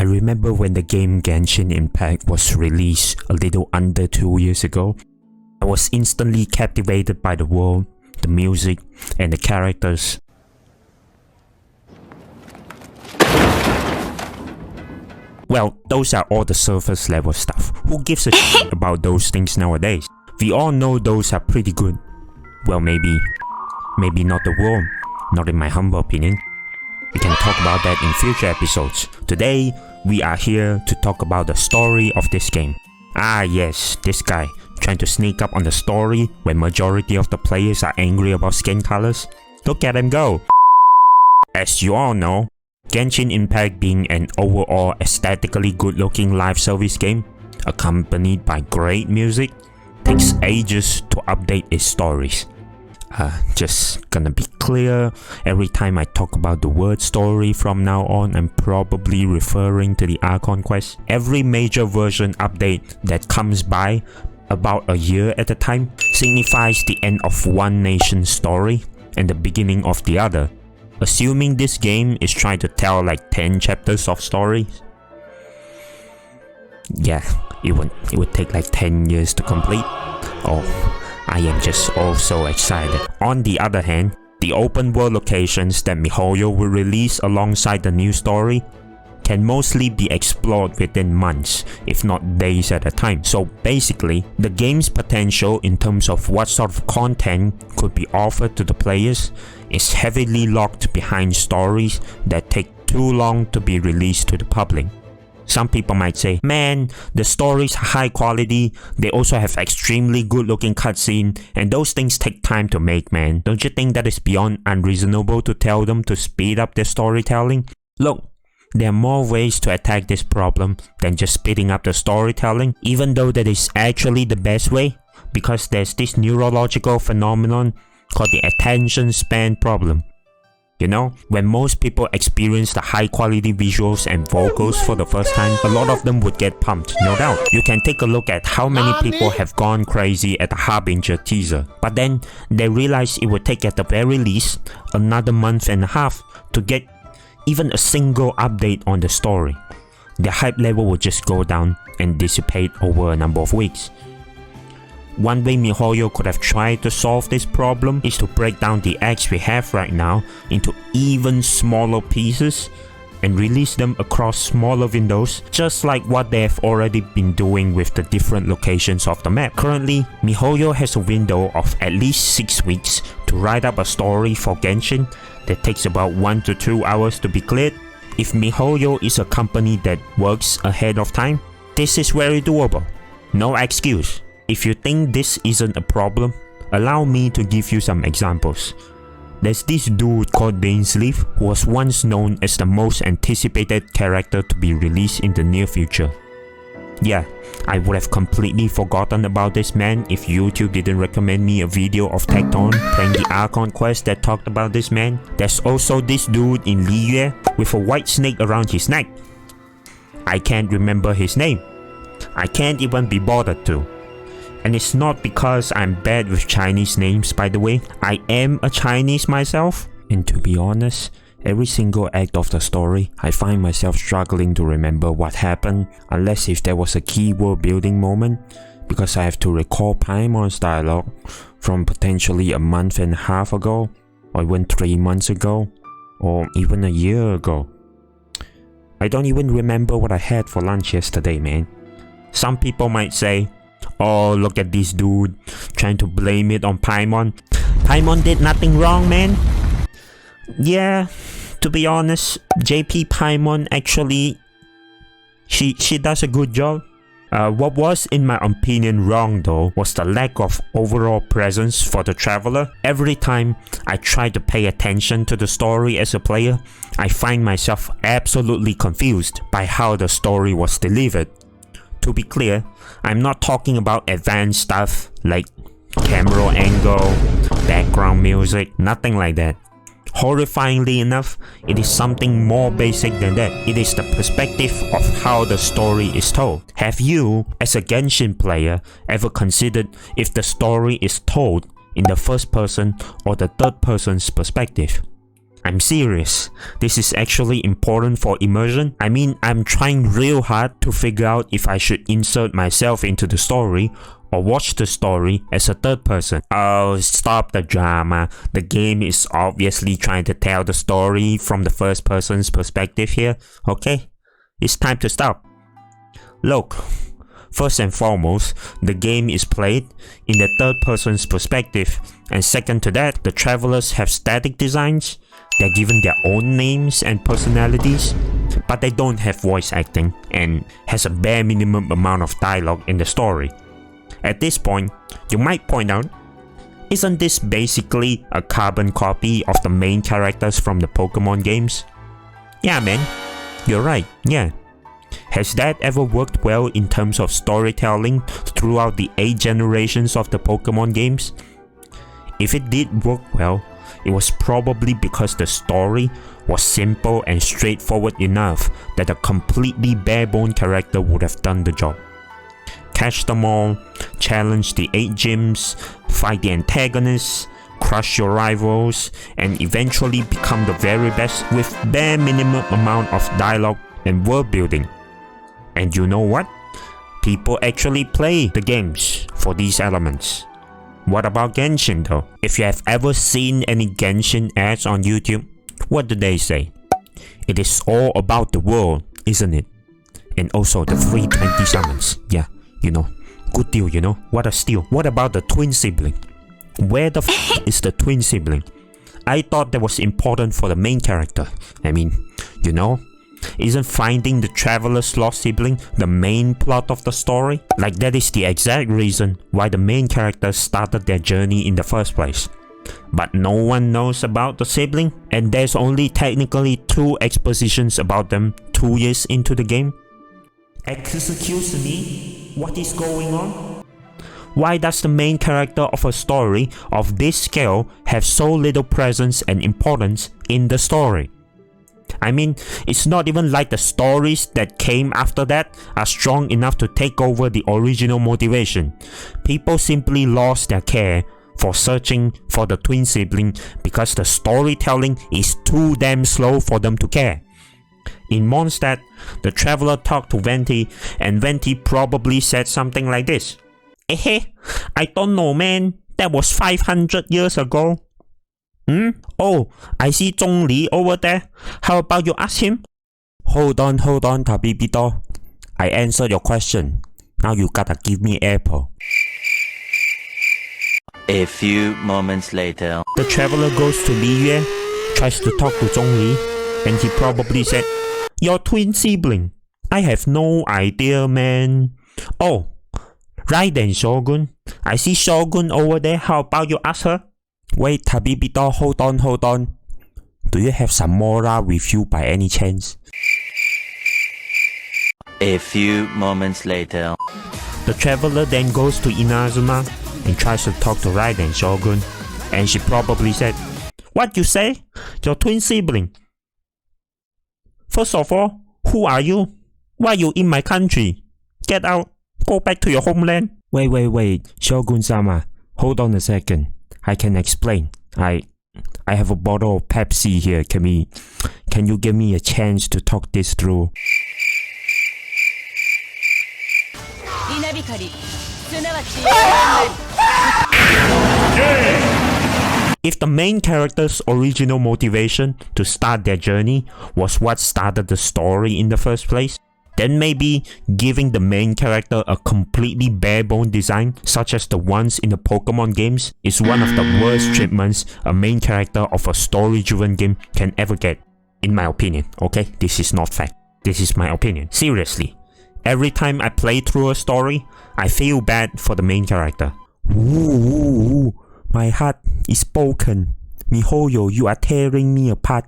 I remember when the game Genshin Impact was released a little under 2 years ago. I was instantly captivated by the world, the music, and the characters. Well, those are all the surface level stuff. Who gives a shit about those things nowadays? We all know those are pretty good. Well, maybe not the world, not in my humble opinion. We can talk about that in future episodes. Today, we are here to talk about the story of this game. Ah yes, this guy, trying to sneak up on the story when majority of the players are angry about skin colors. Look at him go! As you all know, Genshin Impact being an overall aesthetically good-looking live service game, accompanied by great music, takes ages to update its stories. Just gonna be clear, every time I talk about the word story from now on, I'm probably referring to the Archon quest. Every major version update that comes by about a year at a time signifies the end of one nation's story and the beginning of the other. Assuming this game is trying to tell like 10 chapters of stories. Yeah, it would take like 10 years to complete. Oh, I am just also excited. On the other hand, the open world locations that miHoYo will release alongside the new story can mostly be explored within months, if not days at a time. So basically, the game's potential in terms of what sort of content could be offered to the players is heavily locked behind stories that take too long to be released to the public. Some people might say, man, the stories are high quality, they also have extremely good looking cutscene, and those things take time to make, man. Don't you think that is beyond unreasonable to tell them to speed up their storytelling? Look, there are more ways to attack this problem than just speeding up the storytelling, even though that is actually the best way, because there's this neurological phenomenon called the attention span problem. You know, when most people experience the high quality visuals and vocals for the first time, a lot of them would get pumped, no doubt. You can take a look at how many people have gone crazy at the Harbinger teaser, but then they realize it would take at the very least another month and a half to get even a single update on the story. The hype level would just go down and dissipate over a number of weeks. One way miHoYo could have tried to solve this problem is to break down the acts we have right now into even smaller pieces and release them across smaller windows, just like what they have already been doing with the different locations of the map. Currently, miHoYo has a window of at least 6 weeks to write up a story for Genshin that takes about 1 to 2 hours to be cleared. If miHoYo is a company that works ahead of time, this is very doable. No excuse. If you think this isn't a problem, allow me to give you some examples. There's this dude called xSiLeNt who was once known as the most anticipated character to be released in the near future. Yeah, I would have completely forgotten about this man if YouTube didn't recommend me a video of Tecton playing the Archon quest that talked about this man. There's also this dude in LiYue with a white snake around his neck. I can't remember his name. I can't even be bothered to. And it's not because I'm bad with Chinese names, by the way. I am a Chinese myself. And to be honest, every single act of the story, I find myself struggling to remember what happened, unless if there was a key world building moment, because I have to recall Paimon's dialogue from potentially a month and a half ago, or even 3 months ago, or even a year ago. I don't even remember what I had for lunch yesterday, man. Some people might say, oh, look at this dude trying to blame it on Paimon. Paimon did nothing wrong, man. Yeah, to be honest, JP Paimon actually, she does a good job. What was, in my opinion, wrong though was the lack of overall presence for the traveler. Every time I try to pay attention to the story as a player, I find myself absolutely confused by how the story was delivered. To be clear, I'm not talking about advanced stuff like camera angle, background music, nothing like that. Horrifyingly enough, it is something more basic than that. It is the perspective of how the story is told. Have you, as a Genshin player, ever considered if the story is told in the first person or the third person's perspective? I'm serious. This is actually important for immersion. I mean, I'm trying real hard to figure out if I should insert myself into the story or watch the story as a third person. Oh, stop the drama. The game is obviously trying to tell the story from the first person's perspective here, okay? It's time to stop. Look, first and foremost, the game is played in the third person's perspective, and second to that, the travelers have static designs. They're given their own names and personalities, but they don't have voice acting and has a bare minimum amount of dialogue in the story. At this point, you might point out, isn't this basically a carbon copy of the main characters from the Pokemon games? Yeah man, you're right, yeah. Has that ever worked well in terms of storytelling throughout the 8 generations of the Pokemon games? If it did work well, it was probably because the story was simple and straightforward enough that a completely bare-bone character would have done the job. Catch them all, challenge the 8 gyms, fight the antagonists, crush your rivals, and eventually become the very best with bare minimum amount of dialogue and world building. And you know what? People actually play the games for these elements. What about Genshin though? If you have ever seen any Genshin ads on YouTube, what do they say? It is all about the world, isn't it? And also the free 20 summons. Yeah, you know, good deal, you know. What a steal. What about the twin sibling? Where the f is the twin sibling? I thought that was important for the main character. I mean, you know, isn't finding the traveler's lost sibling the main plot of the story? Like that is the exact reason why the main characters started their journey in the first place. But no one knows about the sibling, and there's only technically 2 expositions about them 2 years into the game. Excuse me? What is going on? Why does the main character of a story of this scale have so little presence and importance in the story? I mean, it's not even like the stories that came after that are strong enough to take over the original motivation. People simply lost their care for searching for the twin sibling because the storytelling is too damn slow for them to care. In Mondstadt, the traveler talked to Venti, and Venti probably said something like this. I don't know man, that was 500 years ago. Oh, I see Zhongli over there. How about you ask him? Hold on, Tabibito. I answered your question. Now you gotta give me apple. A few moments later. The traveler goes to LiYue, tries to talk to Zhongli, and he probably said, your twin sibling? I have no idea, man. Oh, Raiden Shogun. I see Shogun over there. How about you ask her? Wait, Tabibito, hold on. Do you have some Mora with you by any chance? A few moments later. The traveler then goes to Inazuma and tries to talk to Raiden Shogun, and she probably said, what you say? Your twin sibling? First of all, who are you? Why are you in my country? Get out. Go back to your homeland. Wait, Shogun-sama. Hold on a second. I can explain. I have a bottle of Pepsi here. Can you give me a chance to talk this through? If the main character's original motivation to start their journey was what started the story in the first place, then maybe giving the main character a completely bare-bone design such as the ones in the Pokemon games is one of the worst treatments a main character of a story-driven game can ever get. In my opinion, okay? This is not fact. This is my opinion. Seriously. Every time I play through a story, I feel bad for the main character. Ooh, my heart is broken. Mihoyo, you are tearing me apart.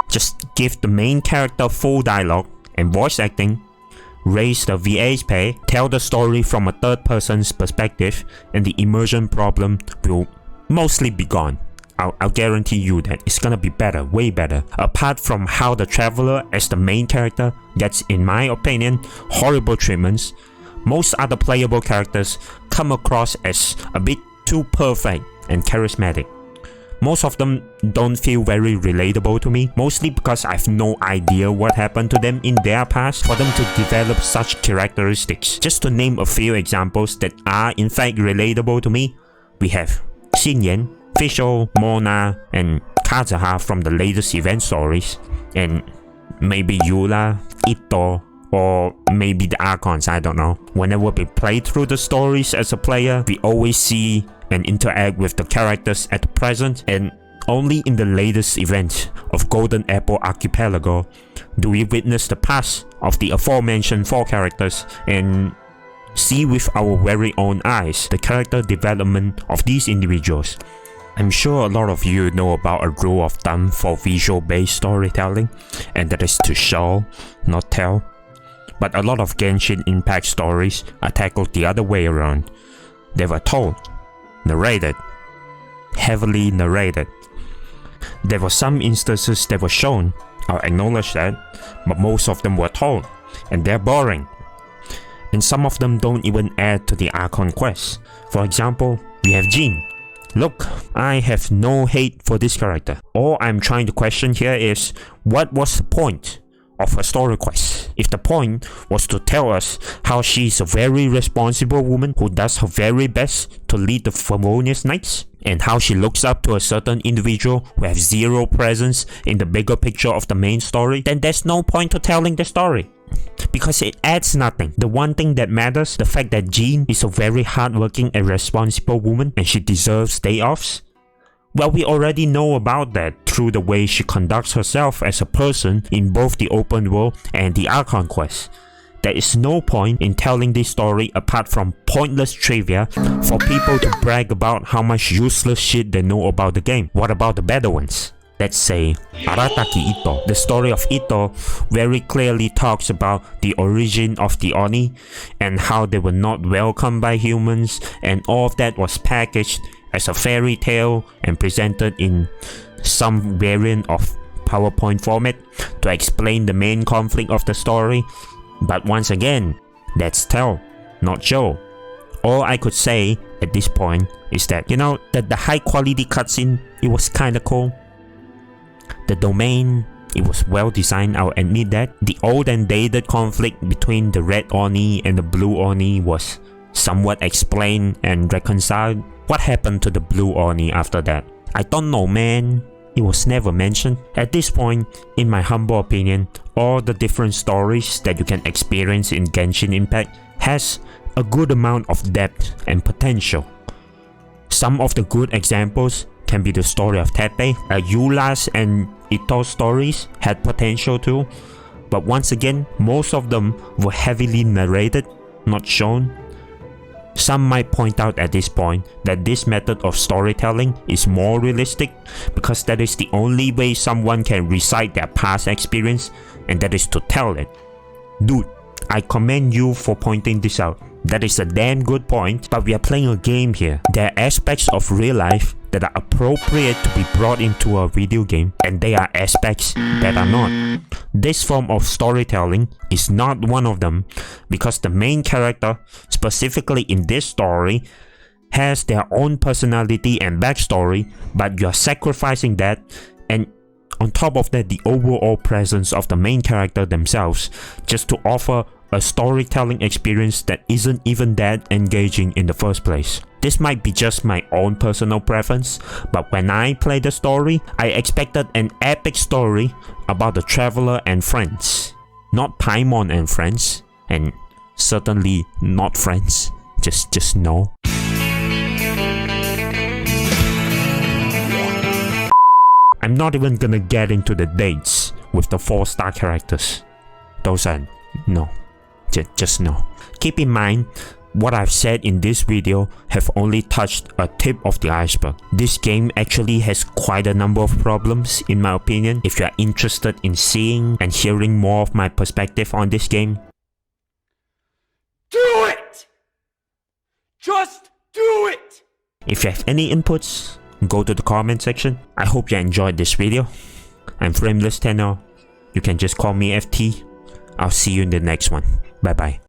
Just give the main character full dialogue and voice acting, raise the VA's pay, tell the story from a third person's perspective, and the immersion problem will mostly be gone. I'll guarantee you that it's gonna be better, way better. Apart from how the traveler as the main character gets, in my opinion, horrible treatments, most other playable characters come across as a bit too perfect and charismatic. Most of them don't feel very relatable to me, mostly because I have no idea what happened to them in their past for them to develop such characteristics. Just to name a few examples that are in fact relatable to me, we have xSiLeNt, Fischl, Mona, and Kazuha from the latest event stories, and maybe Yula, Itto, or maybe the Archons, I don't know. Whenever we play through the stories as a player, we always see and interact with the characters at the present, and only in the latest event of Golden Apple Archipelago do we witness the past of the aforementioned 4 characters and see with our very own eyes the character development of these individuals. I'm sure a lot of you know about a rule of thumb for visual-based storytelling, and that is to show, not tell. But a lot of Genshin Impact stories are tackled the other way around. They were told, narrated, heavily narrated. There were some instances that were shown, I'll acknowledge that, but most of them were told, and they're boring. And some of them don't even add to the Archon quest. For example, we have Jean. Look, I have no hate for this character. All I'm trying to question here is, what was the point of her story quest? If the point was to tell us how she's a very responsible woman who does her very best to lead the Favonius Knights, and how she looks up to a certain individual who has zero presence in the bigger picture of the main story, then there's no point to telling the story, because it adds nothing. The one thing that matters, the fact that Jean is a very hardworking and responsible woman and she deserves day offs, well, we already know about that through the way she conducts herself as a person in both the open world and the Archon quest. There is no point in telling this story apart from pointless trivia for people to brag about how much useless shit they know about the game. What about the better ones? Let's say Arataki Itto. The story of Itto very clearly talks about the origin of the Oni and how they were not welcomed by humans, and all of that was packaged as a fairy tale and presented in some variant of PowerPoint format to explain the main conflict of the story. But once again, that's tell, not show. All I could say at this point is that, you know, that the high quality cutscene, it was kinda cool. The domain, it was well designed, I'll admit that. The old and dated conflict between the red Oni and the blue Oni was somewhat explained and reconciled. What happened to the blue Oni after that? I don't know, man. It was never mentioned. At this point, in my humble opinion, all the different stories that you can experience in Genshin Impact has a good amount of depth and potential. Some of the good examples can be the story of Tepe. Yula's and Itto's stories had potential too, but once again, most of them were heavily narrated, not shown. Some might point out at this point that this method of storytelling is more realistic because that is the only way someone can recite their past experience, and that is to tell it. Dude, I commend you for pointing this out. That is a damn good point, but we are playing a game here. There are aspects of real life that are appropriate to be brought into a video game, and there are aspects that are not. This form of storytelling is not one of them, because the main character, specifically in this story, has their own personality and backstory, but you are sacrificing that, and on top of that, the overall presence of the main character themselves, just to offer a storytelling experience that isn't even that engaging in the first place. This might be just my own personal preference, but when I played the story, I expected an epic story about the traveler and friends. Not Paimon and friends, and certainly not friends. Just no. I'm not even gonna get into the dates with the 4-star characters. Those are no. Just no. Keep in mind, what I've said in this video have only touched a tip of the iceberg. This game actually has quite a number of problems in my opinion. If you are interested in seeing and hearing more of my perspective on this game, do it! Just do it! If you have any inputs, go to the comment section. I hope you enjoyed this video. I'm Frameless Tenor. You can just call me FT. I'll see you in the next one. Bye bye.